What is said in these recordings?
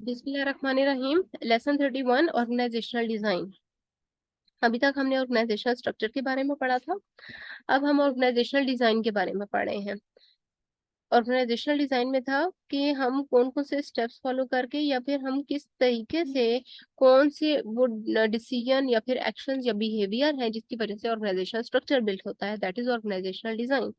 बिस्मिल्लाहिर्रहमानिर्रहीम। Lesson 31 organisational design. अभी तक हमने ऑर्गेनाइजेशनल स्ट्रक्चर के बारे में पढ़ा था। अब हम ऑर्गेनाइजेशनल डिजाइन के बारे में पढ़ रहे हैं। ऑर्गेनाइजेशनल डिजाइन में था कि हम कौन कौन से स्टेप्स फॉलो करके या फिर हम किस तरीके से कौन से वो डिसीजन या फिर एक्शन या बिहेवियर है जिसकी वजह से ऑर्गेनाइजेशनल स्ट्रक्चर बिल्ड होता है, दैट इज ऑर्गेनाइजेशनल डिजाइन।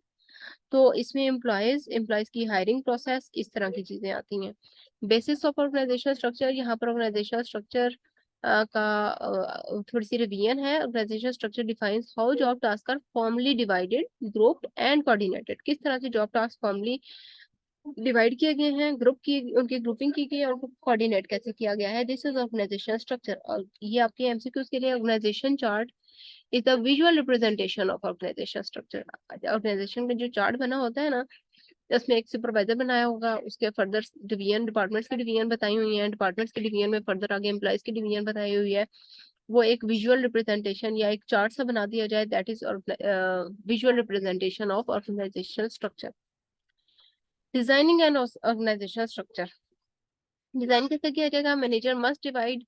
तो इसमें एम्प्लॉयज एम्प्लॉयज की हायरिंग प्रोसेस, इस तरह की चीजें आती हैं। बेसिस ऑफ ऑर्गेनाइजेशनल स्ट्रक्चर, यहाँ पर ऑर्गेनाइजेशनल स्ट्रक्चर का थोड़ी सी रिवीजन है। Organisational structure defines how job task are formally divided, grouped and coordinated. किस तरह से जॉब टास्क फॉर्मली डिवाइड किए गए हैं, ग्रुप की उनकी ग्रुपिंग की गई है और कोऑर्डिनेट कैसे किया गया है। This is organisational structure. और ये आपके एमसीक्यूज के लिए organisation chart is the visual representation of organisation structure. Organisation का जो चार्ट बना होता है ना, उसमें एक सुपरवाइजर बनाया होगा, उसके फर्दर डिवीजन, डिपार्टमेंट्स की डिवीजन बताई हुई है, डिपार्टमेंट्स के डिवीजन में फर्दर आगे एम्प्लॉयज की डिवीजन बताई हुई है। वो एक विजुअल रिप्रेजेंटेशन या एक चार्ट सा बना दिया जाए, that is visual representation of organisational structure. Designing and organisational structure. Design कैसे किया जाएगा? Manager must divide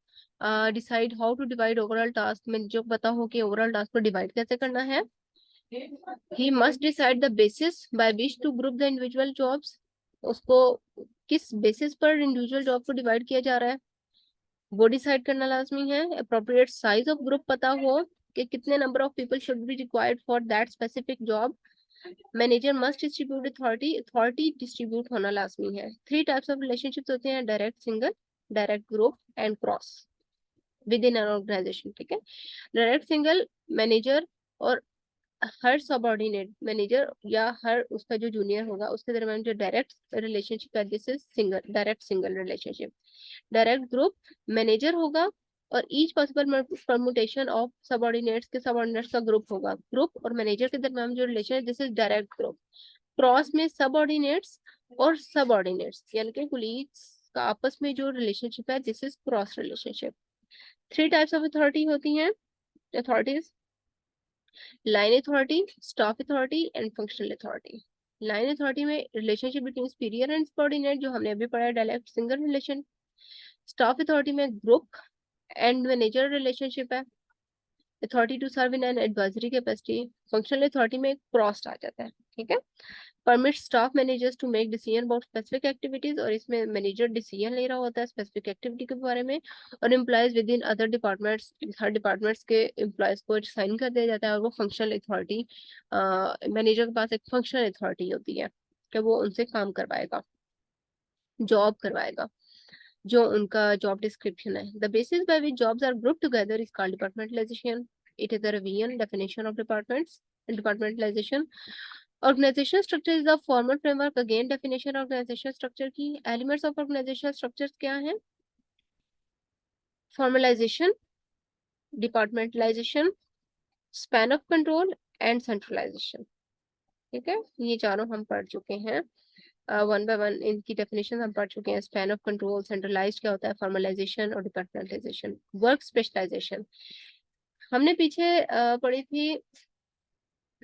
decide how to divide overall task. में जो पता हो कि ओवरऑल टास्क को डिवाइड कैसे करना है। He must decide the basis by which to group the individual jobs. उसको किस बेसिस पर इंडिविजुअल जॉब को डिवाइड किया जा रहा है वो डिसाइड करना लाजमी है। अप्रोप्रिएट साइज ऑफ ग्रुप पता हो कि कितने number of people should be required for that specific job. Manager must distribute authority, authority distribute होना लाजमी है। थ्री टाइप्स ऑफ रिलेशनशिप्स होते हैं: direct, single, direct group and cross within an organisation. ठीक है। डायरेक्ट सिंगल, मैनेजर और हर subordinate manager या हर उसका जो जूनियर होगा उसके दरमियान जो डायरेक्ट रिलेशनशिप है, this is single, direct single relationship. Direct group, manager होगा और each possible permutation of subordinates के सबऑर्डिनेट्स का ग्रुप होगा। ग्रुप और मैनेजर के दरमियान जो रिलेशन है, this is direct group. Cross में सबऑर्डिनेट्स और सबऑर्डिनेट्स यानी कि कुलीग्स का आपस में जो रिलेशनशिप है, this is cross relationship. Three types of authority होती हैं, authorities: line authority, staff authority and functional authority. Line authority में relationship between superior and subordinate, जो हमने अभी पढ़ा है, direct single relation. Staff authority में ग्रुप एंड मैनेजर रिलेशनशिप है। Authority to serve in an advisory capacity. Functional authority में cross आ जाता है। ठीक है। Permit staff managers to make decision about specific activities, और इसमें मैनेजर डिसीजन ले रहा होता है स्पेसिफिक एक्टिविटी के बारे में। और employees with in other departments, her departments के एम्प्लॉयज को साइन कर दिया जाता है और वो फंक्शनल अथॉरिटी, मैनेजर के पास एक फंक्शनल अथॉरिटी होती है कि वो उनसे काम करवाएगा, जॉब करवाएगा, जो उनका जॉब डिस्क्रिप्शन है। The basis by which jobs are group together is called departmentalisation. It is the revision definition of departments and departmentalisation. Organisation structure is the formal framework. Again definition organisation structure की। Elements of organisation structures क्या हैं? Formalisation, departmentalisation, span of control and centralisation. ठीक है, ये चारों हम पढ़ चुके हैं। वन बाय वन इनकी डेफिनेशन हम पढ़ चुके हैं। स्पैन ऑफ कंट्रोल, सेंट्रलाइज्ड क्या होता है, फॉर्मलाइजेशन और डिपार्टमेंटलाइजेशन। वर्क स्पेशलाइजेशन हमने पीछे पढ़ी थी।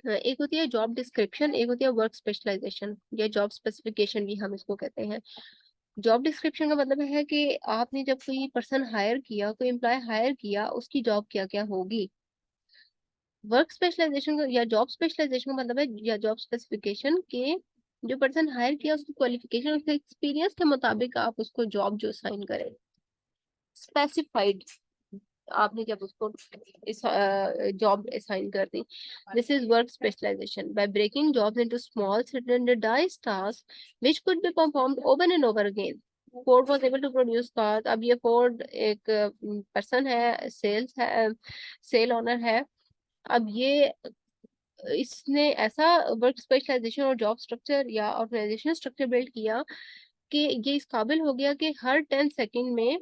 एक होती है जॉब डिस्क्रिप्शन, एक होती है वर्क स्पेशलाइजेशन या जॉब स्पेसिफिकेशन भी हम इसको कहते हैं। जॉब डिस्क्रिप्शन का मतलब है कि आपने जब कोई पर्सन हायर किया, कोई एम्प्लॉय हायर किया, उसकी जॉब क्या क्या होगी। वर्क स्पेशलाइजेशन या जॉब स्पेशलाइजेशन का मतलब है, या जॉब स्पेसिफिकेशन के जो पर्सन हायर किया उसकी क्वालिफिकेशन, उसके एक्सपीरियंस के मुताबिक आप उसको जॉब जो साइन करें, स्पेसिफाइड, आपने जब उसको इस जॉब असाइन कर दी। This is work specialisation. By breaking jobs into small standardised task which could be performed over and over again. Ford was able to produce cars. अब ये फोर्ड एक पर्सन है, सेल्स है, सेल ओनर है। अब ये इसने ऐसा वर्क स्पेशलाइजेशन और जॉब स्ट्रक्चर या ऑर्गेनाइजेशन स्ट्रक्चर बिल्ड किया कि ये इस काबिल हो गया कि हर 10 सेकेंड में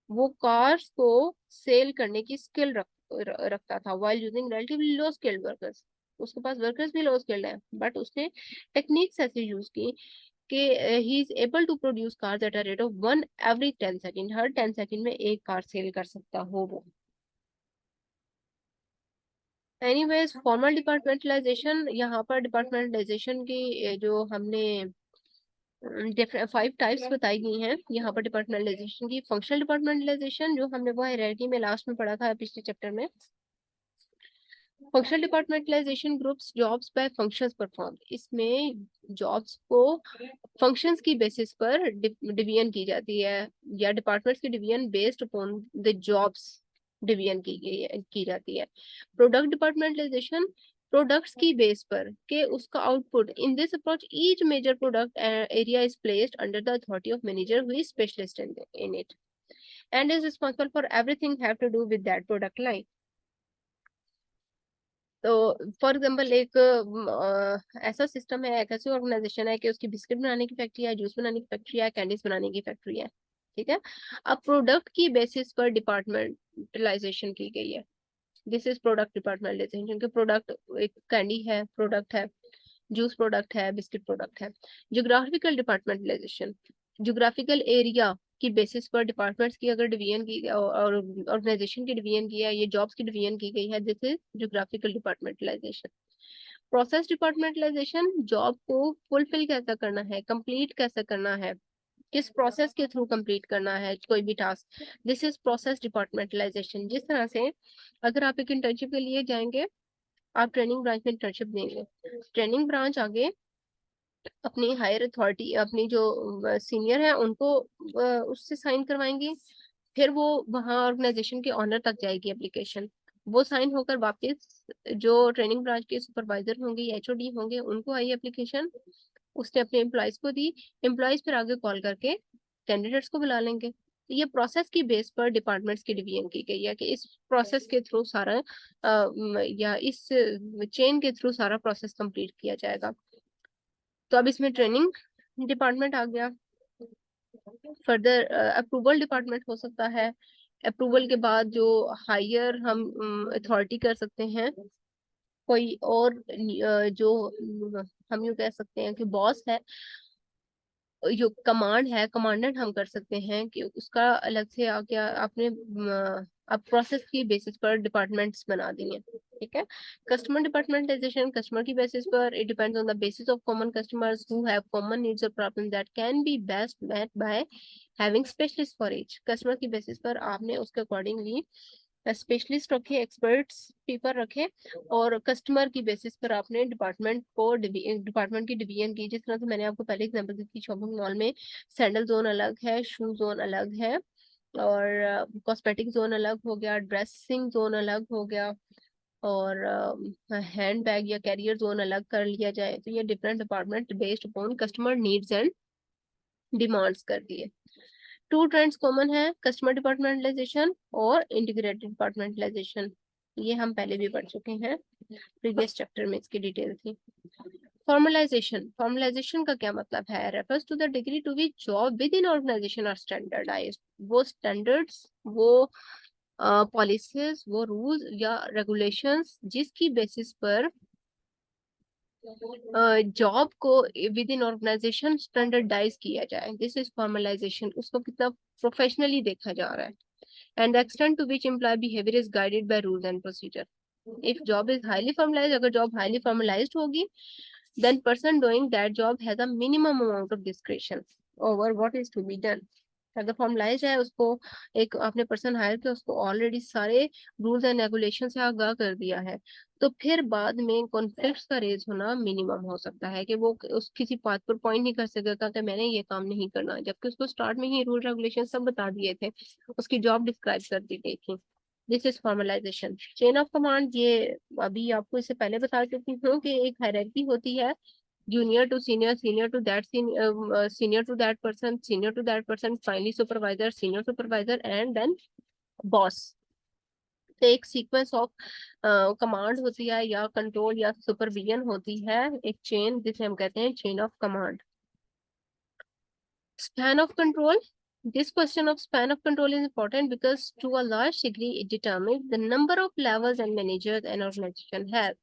वो कार्स को सेल करने की स्किल रखता था, while using relatively low skilled workers। उसके पास वर्कर्स भी लो स्किल्ड है, बट उसने टेक्निक्स ऐसे यूज की कि he is able to produce cars at a rate of 1 every 10 second. हर 10 सेकेंड में एक कार सेल कर सकता हो वो। एनीवेज, फॉर्मल डिपार्टमेंटलाइजेशन, यहाँ पर डिपार्टमेंटलाइजेशन की जो हमने डिफरेंट 5 टाइप्स बताई गई हैं यहाँ पर डिपार्टमेंटलाइजेशन की। फंक्शनल डिपार्टमेंटलाइजेशन जो हमने वो हायरार्की में लास्ट में पढ़ा था पिछले चैप्टर में। Functional departmentalisation groups jobs by functions perform, इसमें जॉब्स को फंक्शंस की बेसिस पर डिवीजन की जाती है, या डिपार्टमेंट्स की division based upon the jobs division की जाती है। प्रोडक्ट डिपार्टमेंटलाइजेशन प्रोडक्ट्स की बेस पर के उसका output. In this approach each major product area is placed under the authority of manager who is specialist in it and is responsible for everything have to do with that product line. तो for example एक ऐसा system है, एक ऐसी organisation है कि उसकी biscuit बनाने की फैक्ट्री है, जूस बनाने की फैक्ट्री है, कैंडीज बनाने की फैक्ट्री है, ठीक है। अब प्रोडक्ट की बेसिस पर डिपार्टमेंटलाइजेशन की गई है। दिस इज प्रोडक्ट डिपार्टमेंटलाइजेशन, क्योंकि प्रोडक्ट एक कैंडी है, प्रोडक्ट है, जूस प्रोडक्ट है, बिस्किट प्रोडक्ट है। ज्योग्राफिकल डिपार्टमेंटलाइजेशन ज्योग्राफिकल एरिया की बेसिस पर डिपार्टमेंट्स की अगर डिवीजन की और ऑर्गेनाइजेशन की डिवीजन की है, ये जॉब्स की डिवीजन की गई है, this is geographical departmentalisation. Process departmentalisation job को फुलफिल कैसा करना है, कंप्लीट कैसे करना है, किस प्रोसेस के थ्रू कंप्लीट करना है कोई भी task, this is process departmentalisation. जिस तरह से अगर आप एक इंटर्नशिप के लिए जाएंगे, आप ट्रेनिंग ब्रांच में इंटर्नशिप देंगे, ट्रेनिंग ब्रांच आगे अपनी हायर अथॉरिटी, अपनी जो सीनियर है उनको उससे साइन करवाएंगे, फिर वो वहाँ ऑर्गेनाइजेशन के ऑनर तक जाएगी एप्लीकेशन, वो साइन होकर वापस जो ट्रेनिंग ब्रांच के सुपरवाइजर होंगे या एचओडी होंगे उनको आई एप्लीकेशन, उसने अपने एम्प्लॉयज को दी, एम्प्लॉयज फिर आगे कॉल करके कैंडिडेट्स को बुला लेंगे। तो ये प्रोसेस की बेस पर डिपार्टमेंट्स की डिवीजन की गई है कि इस प्रोसेस के थ्रू सारा या इस चेन के थ्रू सारा प्रोसेस कंप्लीट किया जाएगा। तो अब इसमें ट्रेनिंग डिपार्टमेंट आ गया। फर्दर अप्रूवल डिपार्टमेंट हो सकता है, अप्रूवल के बाद जो हायर हम अथॉरिटी कर सकते हैं, कोई और जो हम यूँ कह सकते हैं कि बॉस है, जो कमांड है, कमांडेंट हम कर सकते हैं कि उसका अलग से आके आपने अब प्रोसेस की बेसिस पर डिपार्टमेंट्स बना दिए, ठीक है। कस्टमर डिपार्टमेंटाइजेशन कस्टमर की बेसिस पर, it depends on the basis of common customers who have common needs और problem that can be best met by having specialist for each. Customer की बेसिस पर आपने उसके अकॉर्डिंगली स्पेशलिस्ट रखे, experts paper रखे, और कस्टमर की बेसिस पर आपने डिपार्टमेंट की डिवीजन की। जिस तरह से मैंने आपको पहले एग्जांपल दी थी, शॉपिंग मॉल में सैंडल जोन अलग है, शू जोन अलग है, और कॉस्मेटिक जोन अलग हो गया, ड्रेसिंग जोन अलग हो गया, और हैंड बैग या कैरियर जोन अलग कर लिया जाए। तो ये different department based upon customer needs and demands कर दिए। टू ट्रेंड्स कॉमन है, कस्टमर डिपार्टमेंटलाइजेशन और इंटीग्रेटेड डिपार्टमेंटलाइजेशन। ये हम पहले भी पढ़ चुके हैं, प्रीवियस चैप्टर में इसकी डिटेल थी। फॉर्मलाइजेशन, फॉर्मलाइजेशन का क्या मतलब है, refers to the degree to which job within organisation are standardised. वो स्टैंडर्ड्स, वो पॉलिसीज, वो रूल्स या रेगुलेशंस जिसकी बेसिस पर जॉब को विद इन ऑर्गेनाइजेशन स्टैंडर्डाइज किया जाए, दिस इज फॉर्मलाइजेशन। उसको कितना प्रोफेशनली देखा जा रहा है, and the extent to which employ behaviour is guided by rules and procedure. If job is highly formalised, अगर जॉब हाईली फॉर्मलाइज्ड होगी, then person doing that job has a minimum amount of discretion over what is to be done। अगर formalise है, उसको एक आपने person higher किया, उसको already सारे रूल्स एंड रेगुलेशन से आगाह कर दिया है, तो फिर बाद में कॉन्फ्लिक्ट्स का रेज होना मिनिमम हो सकता है कि वो उस किसी बात पर पॉइंट नहीं कर सकेगा कि मैंने ये काम नहीं करना, जबकि उसको स्टार्ट में ही रूल रेगुलेशन सब बता दिए थे, उसकी जॉब डिस्क्राइब कर दी गई थी। This is formalisation. Chain of command, ये अभी आपको इससे पहले बता चुकी हूँ कि एक हायरार्की होती है, junior to senior, senior to that senior to that person, senior to that person, finally supervisor, senior supervisor, and then boss। तो एक सीक्वेंस ऑफ कमांड होती है या कंट्रोल या सुपरविजन होती है, एक चेन जिसे हम कहते हैं chain of command. Span of control, this question of span of control is important because to a large degree it determines the number of levels and managers an organization has।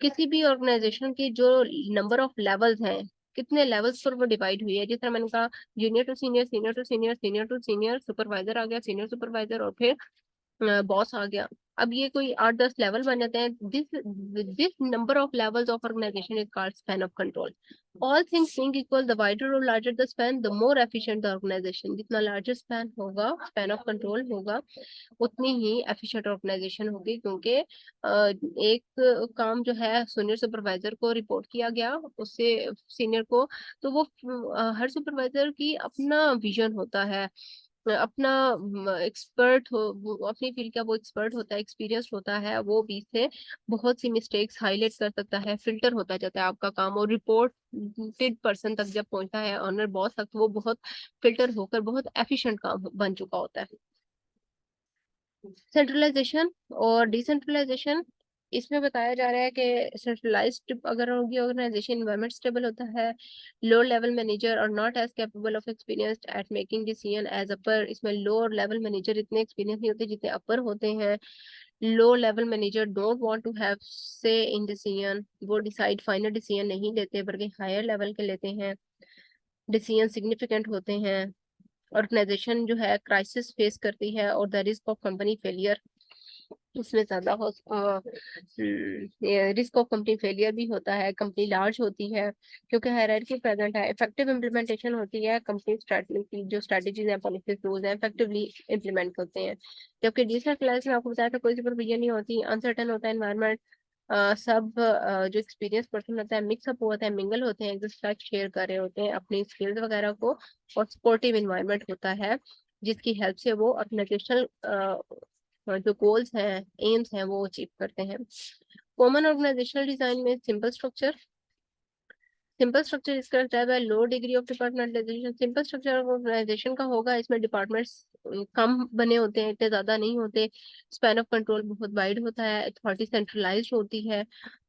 किसी भी organisation के जो number of levels हैं, कितने levels पर वो divide हुई है, जिस तरह मैंने कहा junior to senior, senior to senior, senior to senior, supervisor आ गया, सीनियर सुपरवाइजर, और फिर बॉस आ गया। अब ये कोई 8-10 लेवल बन जाते हैं। This this number of levels of organisation is called span of control. All things being equal, the wider और larger the span, the more efficient the organisation. जितना लार्जर स्पैन होगा, स्पैन ऑफ कंट्रोल होगा, उतनी ही efficient organisation होगी। क्योंकि एक काम जो है सीनियर सुपरवाइजर को रिपोर्ट किया गया, उससे सीनियर को, तो वो हर सुपरवाइजर की अपना विजन होता है, अपना एक्सपर्ट हो, वो अपनी फील्ड का वो एक्सपर्ट होता है, एक्सपीरियंस होता है, वो भी से बहुत सी मिस्टेक्स हाईलाइट कर सकता है, फिल्टर होता जाता है आपका काम, और रिपोर्ट पर्सन तक जब पहुंचता है, ऑनर बॉस तक, तो वो बहुत फिल्टर होकर बहुत एफिशिएंट काम बन चुका होता है। सेंट्रलाइजेशन और डिसेंट्रलाइजेशन, इसमें बताया जा रहा है कि सेंट्रलाइज्ड अगर होगी ऑर्गेनाइजेशन, इन्वायरमेंट स्टेबल होता है, low level manager are not as capable of experienced at making decision as upper. इसमें लोअर लेवल मैनेजर इतने एक्सपीरियंस नहीं होते जितने अपर होते हैं। Low level manager don't want to have say in decision, वो डिसाइड फाइनल डिसीजन नहीं लेते बल्कि हायर लेवल के लेते हैं। डिसीजन सिग्निफिकेंट होते हैं। ऑर्गेनाइजेशन जो है क्राइसिस फेस करती है, और the risk of company failure, इसमें ज्यादा हो रिस्क ऑफ कंपनी फेलियर भी होता है, कंपनी लार्ज होती है, क्योंकि हायरार्की प्रेजेंट है। इफेक्टिव इम्प्लीमेंटेशन होती है, कंपनी स्ट्रेटजी जो स्ट्रेटजीज हैं, पॉलिसीज, रूल्स हैं, इफेक्टिवली इम्प्लीमेंट होते हैं। जबकि डिसेंट्रलाइज में आपको बताया था, कोई सुपरविजन नहीं होती, अनसर्टेन होता है एनवायरनमेंट, सब जो एक्सपीरियंस पर्सन होता है मिक्सअप होता है, मिंगल होते हैं, एक दूसरे के साथ शेयर कर रहे होते हैं अपनी स्किल्स वगैरह को, और सपोर्टिव इन्वायरमेंट होता है, जिसकी हेल्प से वो ऑर्गेनाइजेशनल जो गोल्स हैं, एम्स हैं, वो अचीव करते हैं। कॉमन ऑर्गेनाइजेशनल डिजाइन में सिंपल स्ट्रक्चर, सिंपल स्ट्रक्चर इसका टाइप है low degree of departmentalisation. Simple structure organisation का होगा, इसमें डिपार्टमेंट्स कम बने होते हैं, इतने ज्यादा नहीं होते, स्पैन ऑफ कंट्रोल बहुत वाइड होता है, अथॉरिटी सेंट्रलाइज्ड होती है,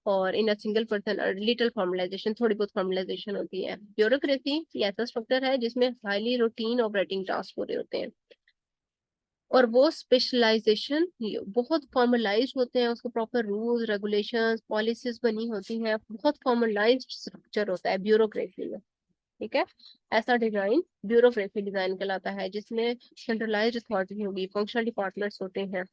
और in a single person little formalisation, थोड़ी बहुत फॉर्मलाइजेशन होती है। ब्यूरोक्रेसी ये ऐसा स्ट्रक्चर है जिसमें हाईली रूटीन ऑपरेटिंग टास्क पूरे होते हैं, और वो स्पेशलाइजेशन बहुत फॉर्मलाइज होते हैं, उसको प्रॉपर रूल्स रेगुलेशंस पॉलिसीज बनी होती हैं, बहुत फॉर्मलाइज्ड स्ट्रक्चर होता है ब्यूरोक्रेसी में। ठीक है, ऐसा डिजाइन ब्यूरोक्रेसी डिजाइन कहलाता है, जिसमें सेंट्रलाइज्ड अथॉरिटी होगी, फंक्शनल डिपार्टमेंट्स होते हैं।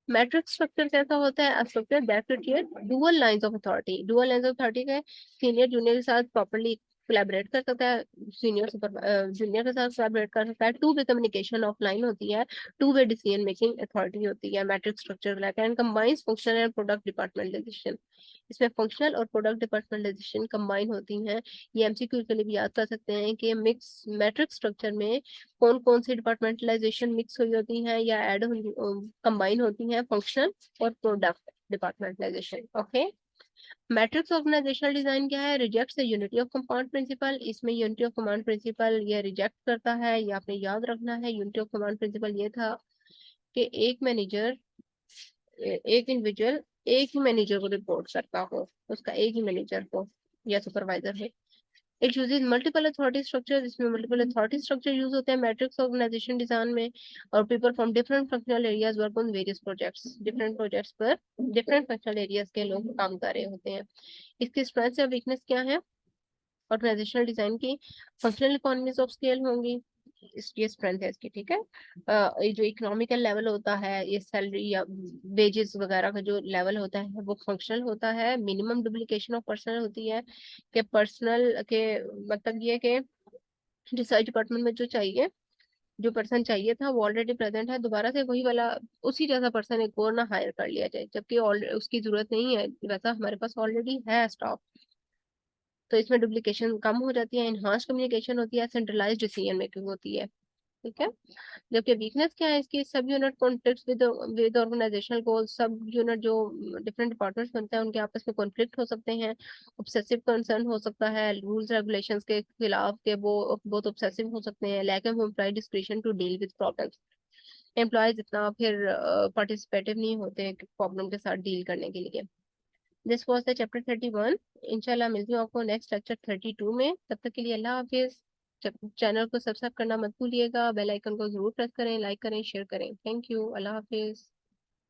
मैट्रिक्स स्ट्रक्चर कैसा होता है? Structure that create dual lines of authority. Dual lines of authority का सीनियर जूनियर के साथ प्रॉपर्ली कोलैबोरेट कर सकता है, सीनियर सुपर जूनियर के साथ कोलैबोरेट कर सकता है, टू वे कम्युनिकेशन ऑफलाइन होती है, two way decision making authority होती है। Matrix structure and combines functional and product departmentalisation, इसमें फंक्शनल और प्रोडक्ट डिपार्टमेंटलाइजेशन कंबाइन होती हैं। ये एमसीक्यू के लिए भी याद कर सकते हैं कि मिक्स मैट्रिक्स स्ट्रक्चर में कौन कौन सी डिपार्टमेंटलाइजेशन मिक्स हुई होती है या ऐड कंबाइन होती है, फंक्शनल और product departmentalisation. Okay, matrix organisational design क्या है? Rejects the unity of command principle. इसमें यूनिटी ऑफ कमांड प्रिंसिपल ये रिजेक्ट करता है, ये आपने याद रखना है। यूनिटी ऑफ कमांड प्रिंसिपल ये था कि एक मैनेजर, एक इंडिविजुअल एक ही मैनेजर को रिपोर्ट करता हो, उसका एक ही मैनेजर हो या सुपरवाइजर है। It uses multiple authority structure, इसमें मल्टीपल अथॉरिटी स्ट्रक्चर यूज होते हैं मैट्रिक्स ऑर्गेनाइजेशन डिजाइन में। और people from different functional areas work on various projects, different projects पर डिफरेंट फंक्शनल एरियाज के लोग काम कर रहे होते हैं। इसकी स्ट्रेंथ और वीकनेस क्या है ऑर्गेनाइजेशनल डिजाइन की? फंक्शनल इकोनॉमीज ऑफ स्केल होंगी, ये स्ट्रेंथ है इसकी। ठीक है, ये जो इकोनॉमिकल लेवल होता है, ये सैलरी या वेजेस वगैरह का जो लेवल होता है वो फंक्शनल होता है। मिनिमम डुप्लीकेशन ऑफ पर्सनल होती है, कि पर्सनल के मतलब ये कि रिसर्च डिपार्टमेंट में जो चाहिए, जो पर्सन चाहिए था वो ऑलरेडी प्रेजेंट है, दोबारा से वही वाला उसी जैसा पर्सन एक और ना हायर कर लिया जाए, जबकि उसकी जरूरत नहीं है, वैसा हमारे पास ऑलरेडी है स्टॉक। तो इसमें डुप्लीकेशन कम हो जाती है, इनहांस कम्युनिकेशन होती है, सेंट्रलाइज डिसीजन मेकिंग होती है। ठीक है, जबकि वीकनेस क्या है इसकी? Sub unit conflict with organisational goal. Sub unit जो डिफरेंट डिपार्टमेंट्स बनते हैं उनके आपस में कॉन्फ्लिक्ट हो सकते हैं, ऑब्सेसिव कंसर्न हो सकता है, रूल्स रेगुलेशंस के खिलाफ के वो बहुत ऑब्सेसिव हो सकते हैं, lack of employ discretion to deal with problems. Employees इतना फिर पार्टिसिपेटिव नहीं होते प्रॉब्लम के साथ डील करने के लिए। This was the chapter 31। इंशाल्लाह मिलती हूँ आपको नेक्स्ट लेक्चर 32 में। तब तक के लिए अल्लाह हाफिज। चैनल को सब्सक्राइब करना मत भूलिएगा, बेल आइकन को जरूर प्रेस करें, लाइक करें, शेयर करें। Thank you, Allah Hafiz.